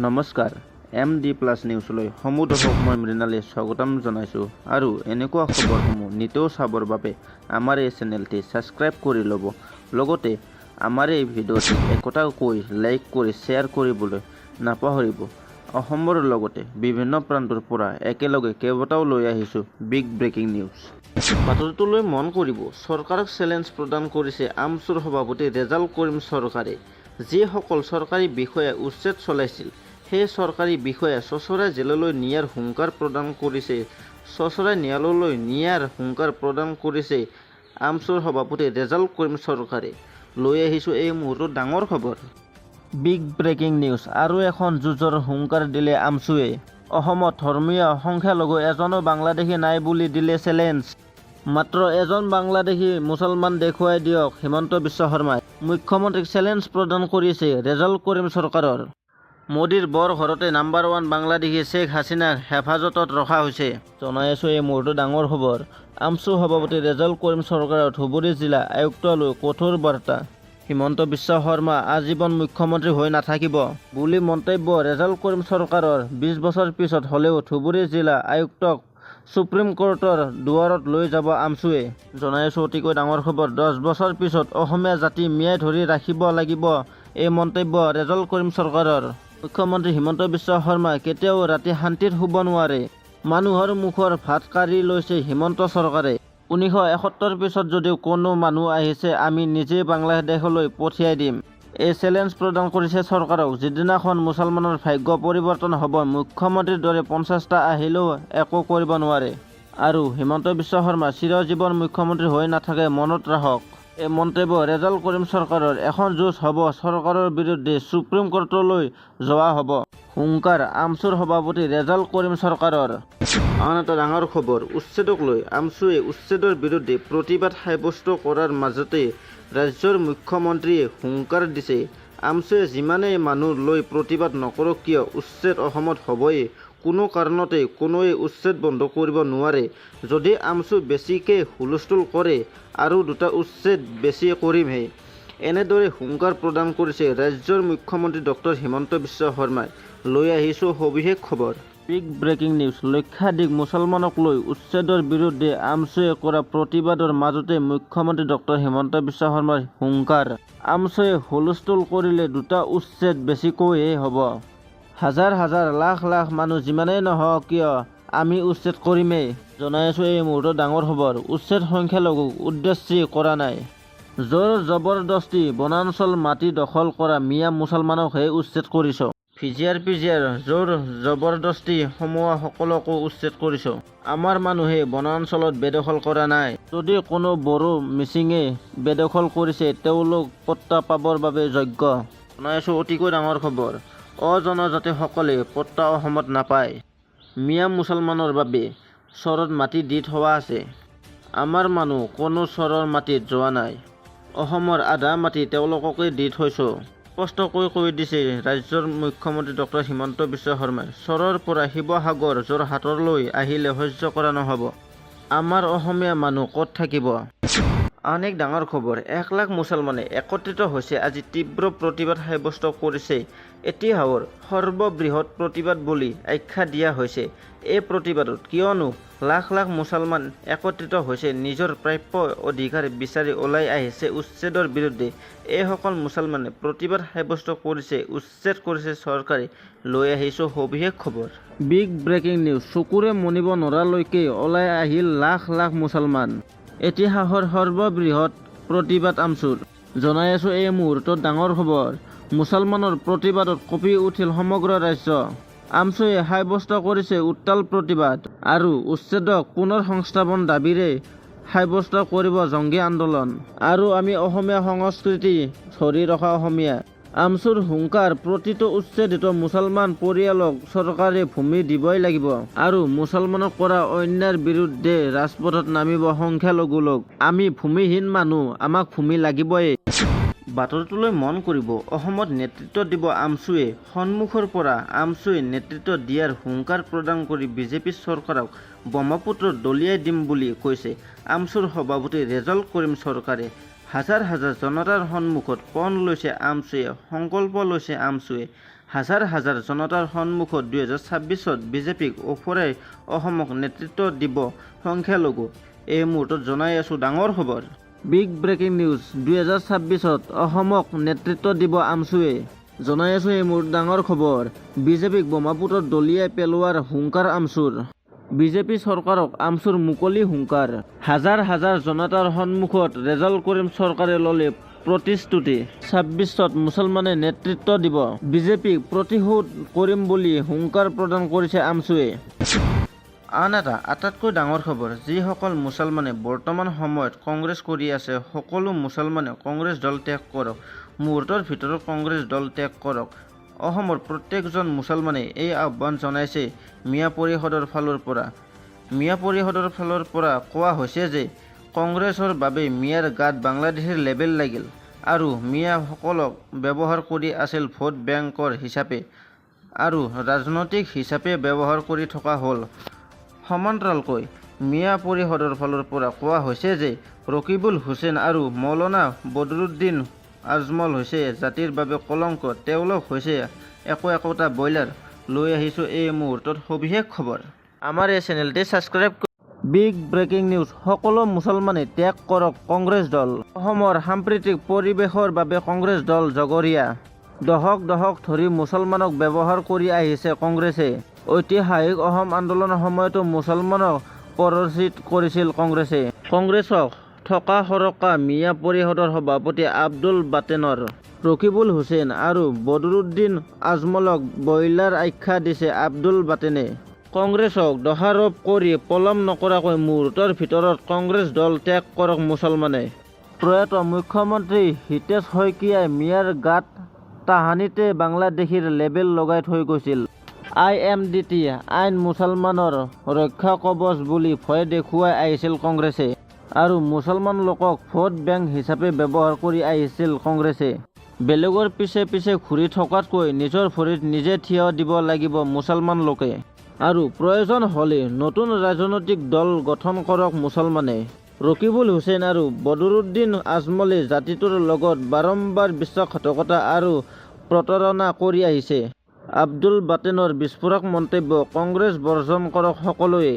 নমস্কাৰ MD+ নিউজলৈ সমূহ দৰ্শক মই মৃণালী স্বাগতম জনাইছোঁ আৰু এনেকুৱা খবৰসমূহ নিতৌ চাবৰ বাবে আমাৰ এই চেনেলটি ছাবস্ক্ৰাইব কৰি ল'ব। লগতে আমাৰ এই ভিডিঅ'টি একোটাকৈ লাইক কৰি শ্বেয়াৰ কৰিবলৈ নাপাহৰিব। অসমৰ লগতে বিভিন্ন প্ৰান্তৰ পৰা একেলগে কেইবাটাও লৈ আহিছোঁ বিগ ব্ৰেকিং নিউজ। বাতৰিটোলৈ মন কৰিব। চৰকাৰক চেলেঞ্জ প্ৰদান কৰিছে আমছুৰ সভাপতি ৰেজাল কৰিম চৰকাৰে। যিসকল চৰকাৰী বিষয়াই উচ্ছেদ চলাইছিল সেই চৰকাৰী বিষয়া চচৰাই জেললৈ নিয়াৰ হুংকাৰ প্ৰদান কৰিছে চচৰাই ন্যায়ালয়লৈ নিয়াৰ হুংকাৰ প্ৰদান কৰিছে আমছুৰ সভাপতি ৰেজাল কৰিম চৰকাৰে। লৈ আহিছোঁ এই মুহূৰ্তত ডাঙৰ খবৰ। Big breaking news. আৰু এখন যুঁজৰ হুংকাৰ দিলে আমছুৱে। অসমত ধৰ্মীয় সংখ্যালঘু এজনো বাংলাদেশী নাই বুলি দিলে চেলেঞ্জ। মাত্ৰ এজন বাংলাদেশী মুছলমান দেখুৱাই দিয়ক হিমন্ত বিশ্ব শৰ্মাই। মুখ্যমন্ত্ৰীক চেলেঞ্জ প্ৰদান কৰিছে ৰেজাল কৰিম চৰকাৰৰ। মোদীৰ বৰ ঘৰতে নাম্বাৰ 1 বাংলাদেশী শ্বেখ হাছিনাক হেফাজতত ৰখা হৈছে। জনাই আছোঁ এই মুহূৰ্তত ডাঙৰ খবৰ। আমছু সভাপতি ৰেজাল কৰিম চৰকাৰৰ ধুবুৰী জিলা আয়ুক্তলৈ কঠোৰ বাৰ্তা। হিমন্ত বিশ্ব শৰ্মা আজীৱন মুখ্যমন্ত্ৰী হৈ নাথাকিব বুলি মন্তব্য ৰেজাল কৰিম চৰকাৰৰ। 20 বছৰ পিছত হ'লেও ধুবুৰী জিলা আয়ুক্তক সুপ্ৰিম কোৰ্টৰ দুৱাৰত লৈ যাব আমছুৱে। জনাই আছোঁ অতিকৈ ডাঙৰ খবৰ। 10 বছৰ পিছত অসমীয়া জাতি মিয়াই ধৰি ৰাখিব লাগিব এই মন্তব্য ৰেজাল কৰিম চৰকাৰৰ। মুখ্যমন্ত্ৰী হিমন্ত বিশ্ব শৰ্মা কেতিয়াও ৰাতি শান্তিত শুব নোৱাৰে। মানুহৰ মুখৰ ভাত কাঢ়ি লৈছে হিমন্ত চৰকাৰে। 1971 পিছত যদিও কোনো মানুহ আহিছে আমি নিজেই বাংলাদেশলৈ পঠিয়াই দিম। এই চেলেঞ্জ প্ৰদান কৰিছে চৰকাৰক। যিদিনাখন মুছলমানৰ ভাগ্য পৰিৱৰ্তন হ'ব মুখ্যমন্ত্ৰীৰ দৰে 50টা আহিলেও একো কৰিব নোৱাৰে। আৰু হিমন্ত বিশ্ব শৰ্মা চিৰজীৱন মুখ্যমন্ত্ৰী হৈ নাথাকে মনত ৰাখক। এই মন্তব্য ৰেজাল কৰিম চৰকাৰৰ। এখন যুঁজ হ'ব চৰকাৰৰ বিৰুদ্ধে সুপ্ৰিম কোৰ্টলৈ যোৱা হ'ব। হুংকাৰ আমছুৰ সভাপতি ৰেজাল কৰিম চৰকাৰৰ। আন এটা ডাঙৰ খবৰ। উচ্ছেদক লৈ আমছুৱে উচ্ছেদৰ বিৰুদ্ধে প্ৰতিবাদ সাব্যস্ত কৰাৰ মাজতে ৰাজ্যৰ মুখ্যমন্ত্ৰীয়ে হুংকাৰ দিছে আমছুৱে যিমানেই মানুহ লৈ প্ৰতিবাদ নকৰক কিয় উচ্ছেদ অসমত হ'বই। কোনো কাৰণতে কোনোৱে উচ্ছেদ বন্ধ কৰিব নোৱাৰে। যদি আমছু বেছিকে হুলস্থুল কৰে আৰু 2টা উচ্ছেদ বেছি কৰিমহে। এনেদৰে হুংকাৰ প্ৰদান কৰিছে ৰাজ্যৰ মুখ্যমন্ত্ৰী ডক্টৰ হিমন্ত বিশ্ব শৰ্মাই। লৈ আহিছোঁ সবিশেষ খবৰ। Big breaking news. লক্ষাধিক মুছলমানক লৈ উচ্ছেদৰ বিৰুদ্ধে আমছুৱে কৰা প্ৰতিবাদৰ মাজতে মুখ্যমন্ত্ৰী ডক্টৰ হিমন্ত বিশ্ব শৰ্মাৰ হুংকাৰ। আমছুৱে হুলস্থুল কৰিলে 2টা উচ্ছেদ বেছিকৈহে হ'ব। হাজাৰ হাজাৰ লাখ লাখ মানুহ যিমানেই নহওক কিয় আমি উচ্ছেদ কৰিমেই। জনাই আছোঁ এই মুহূৰ্তত ডাঙৰ খবৰ। উচ্ছেদ সংখ্যালঘুক উদ্দেশ্যি কৰা নাই। জোৰ জবৰদস্তি বনাঞ্চল মাটি দখল কৰা মিয়া মুছলমানকহে উচ্ছেদ কৰিছ। পিজিয়াৰ জোৰ জবৰদস্তি সমূহ সকলকো উচ্ছেদ কৰিছ। আমাৰ মানুহে বনাঞ্চলত বেদখল কৰা নাই। যদি কোনো বড়ো মিচিঙে বেদখল কৰিছে তেওঁলোক পট্টা পাবৰ বাবে যোগ্য। জনাই আছোঁ অতিকৈ ডাঙৰ খবৰ। অজনজাতিসকলে পট্টা অসমত নাপায়। মিয়া মুছলমানৰ বাবে চৰত মাটি দি থোৱা আছে। আমাৰ মানুহ কোনো চৰৰ মাটিত যোৱা নাই। অসমৰ আধা মাটি তেওঁলোককে দি থৈছোঁ। স্পষ্টকৈ কৈ দিছে ৰাজ্যৰ মুখ্যমন্ত্ৰী ডক্টৰ হিমন্ত বিশ্ব শৰ্মাই। চৰৰ পৰা শিৱসাগৰ যোৰহাটলৈ আহিলে সহ্য কৰা নহ'ব। আমাৰ অসমীয়া মানুহ ক'ত থাকিব। আন এক ডাঙৰ খবৰ। 1 লাখ মুছলমানে একত্ৰিত হৈছে আজি তীব্ৰ প্ৰতিবাদ সাব্যস্ত কৰিছে। ইতিহাসৰ সৰ্ববৃহৎ প্ৰতিবাদ বুলি আখ্যা দিয়া হৈছে এই প্ৰতিবাদত। কিয়নো লাখ লাখ মুছলমান একত্ৰিত হৈছে নিজৰ প্ৰাপ্য অধিকাৰ বিচাৰি ওলাই আহিছে উচ্ছেদৰ বিৰুদ্ধে। এইসকল মুছলমানে প্ৰতিবাদ সাব্যস্ত কৰিছে উচ্ছেদ কৰিছে চৰকাৰে। লৈ আহিছোঁ সবিশেষ খবৰ। Big breaking news. চকুৰে মনিব নৰালৈকে ওলাই আহিল লাখ লাখ মুছলমান। ইতিহাসৰ সৰ্ববৃহৎ প্ৰতিবাদ আমছুৰ। জনাই আছোঁ এই মুহূৰ্তত ডাঙৰ খবৰ। মুছলমানৰ প্ৰতিবাদত কঁপি উঠিল সমগ্ৰ ৰাজ্য। আমছুৱে সাব্যস্ত কৰিছে উত্তাল প্ৰতিবাদ আৰু উচ্ছেদক পুনৰ সংস্থাপন দাবীৰে সাব্যস্ত কৰিব জংগী আন্দোলন। আৰু আমি অসমীয়া সংস্কৃতি ধৰি ৰখা অসমীয়া। আমছুৰ হুংকাৰ। প্ৰতিটো উচ্ছেদিত মুছলমান পৰিয়ালক চৰকাৰে ভূমি দিবই লাগিব আৰু মুছলমানক কৰা অন্যায়ৰ বিৰুদ্ধে ৰাজপথত নামিব সংখ্যালঘু লোক। আমি ভূমিহীন মানুহ, আমাক ভূমি লাগিবই। বাতৰিটোলৈ মন কৰিব। অসমত নেতৃত্ব দিব আমছুৱে। সন্মুখৰ পৰা আমছুৱে নেতৃত্ব দিয়াৰ হুংকাৰ প্ৰদান কৰি বিজেপি চৰকাৰক ব্ৰহ্মপুত্ৰত দলিয়াই দিম বুলি কৈছে আমছুৰ সভাপতি ৰেজাল কৰিম চৰকাৰে। হাজাৰ হাজাৰ জনতাৰ সন্মুখত পণ লৈছে আমছুৱে, সংকল্প লৈছে আমছুৱে। হাজাৰ হাজাৰ জনতাৰ সন্মুখত 2026-ত বিজেপিক ওফৰাই অসমক নেতৃত্ব দিব সংখ্যালঘু। এই মুহূৰ্তত জনাই আছো ডাঙৰ খবৰ। Big breaking news. 2026-ত অসমক নেতৃত্ব দিব আমছুৱে। জনাই আছো এই মুহূৰ্তত ডাঙৰ খবৰ। বিজেপিক বোমাপুটত দলিয়াই পেলোৱাৰ হুংকাৰ আমছুৰ। বিজেপি চৰকাৰক আমছুৰ মুকলি হুংকাৰ। হাজাৰ হাজাৰ জনতাৰ সন্মুখত ৰেজাউল কৰিম চৰকাৰে ল'লে প্ৰতিশ্ৰুতি। 26ত মুছলমানে নেতৃত্ব দিব। বিজেপিক প্ৰতিশোধ কৰিম বুলি হুংকাৰ প্ৰদান কৰিছে আমছুৱে। আন এটা আটাইতকৈ ডাঙৰ খবৰ, যিসকল মুছলমানে বৰ্তমান সময়ত কংগ্ৰেছ কৰি আছে, সকলো মুছলমানে কংগ্ৰেছ দল ত্যাগ কৰক। মুহূৰ্তৰ ভিতৰত কংগ্ৰেছ দল ত্যাগ কৰক। অসমৰ প্ৰত্যেকজন মুছলমানে এই আহ্বান জনাইছে মিয়া পৰিষদৰ ফালৰ পৰা। মিয়া পৰিষদৰ ফালৰ পৰা কোৱা হৈছে যে কংগ্ৰেছৰ বাবে মিয়াৰ গাত বাংলাদেশৰ লেবেল লাগিল আৰু মিয়াসকলক ব্যৱহাৰ কৰি আছিল ভোট বেংকৰ হিচাপে আৰু ৰাজনৈতিক হিচাপে ব্যৱহাৰ কৰি থকা হ'ল। সমান্তৰালকৈ মিয়া পৰিষদৰ ফালৰ পৰা কোৱা হৈছে যে ৰকিবুল হুছেইন আৰু মৌলানা বদৰুদ্দিন আজমল হৈছে জাতিৰ বাবে কলংক। তেওঁলোক হৈছে একোটা ব্ৰইলাৰ। লৈ আহিছোঁ এই মুহূৰ্তত সবিশেষ খবৰ। আমাৰ এই চেনেলটি ছাবস্ক্ৰাইব কৰি। Big breaking news. সকলো মুছলমানে ত্যাগ কৰক কংগ্ৰেছ দল। অসমৰ সাম্প্ৰতিক পৰিৱেশৰ বাবে কংগ্ৰেছ দল জগৰীয়া। দশক দশক ধৰি মুছলমানক ব্যৱহাৰ কৰি আহিছে কংগ্ৰেছে। ঐতিহাসিক অসম আন্দোলনৰ সময়তো মুছলমানক পৰাজিত কৰিছিল কংগ্ৰেছে। কংগ্ৰেছক থকা সৰকা মিয়া পৰিষদৰ সভাপতি আব্দুল বাটেনৰ ৰকিবুল হুছেইন আৰু বদৰুদ্দিন আজমলক ব্ৰইলাৰ আখ্যা দিছে আব্দুল বাটেনে। কংগ্ৰেছক দোষাৰোপ কৰি পলম নকৰাকৈ মুহূৰ্তৰ ভিতৰত কংগ্ৰেছ দল ত্যাগ কৰক মুছলমানে। প্ৰয়াত মুখ্যমন্ত্ৰী হিতেশ শইকীয়াই মিয়াৰ গাত তাহানিতে বাংলাদেশীৰ লেবেল লগাই থৈ গৈছিল। IMDT আইন মুছলমানৰ ৰক্ষা কৱচ বুলি ভয় দেখুৱাই আহিছিল কংগ্ৰেছে আৰু মুছলমান লোকক ভোট বেংক হিচাপে ব্যৱহাৰ কৰি আহিছিল কংগ্ৰেছে। বেলেগৰ পিছে পিছে ঘূৰি থকাতকৈ নিজৰ ভৰিত নিজে থিয় দিব লাগিব মুছলমান লোকে আৰু প্ৰয়োজন হ'লে নতুন ৰাজনৈতিক দল গঠন কৰক মুছলমানে। ৰকিবুল হুছেইন আৰু বদৰুদ্দিন আজমলে জাতিটোৰ লগত বাৰম্বাৰ বিশ্বাসঘাতকতা আৰু প্ৰতাৰণা কৰি আহিছে। আব্দুল বাটেনৰ বিস্ফোৰক মন্তব্য, কংগ্ৰেছ বৰ্জন কৰক সকলোৱে।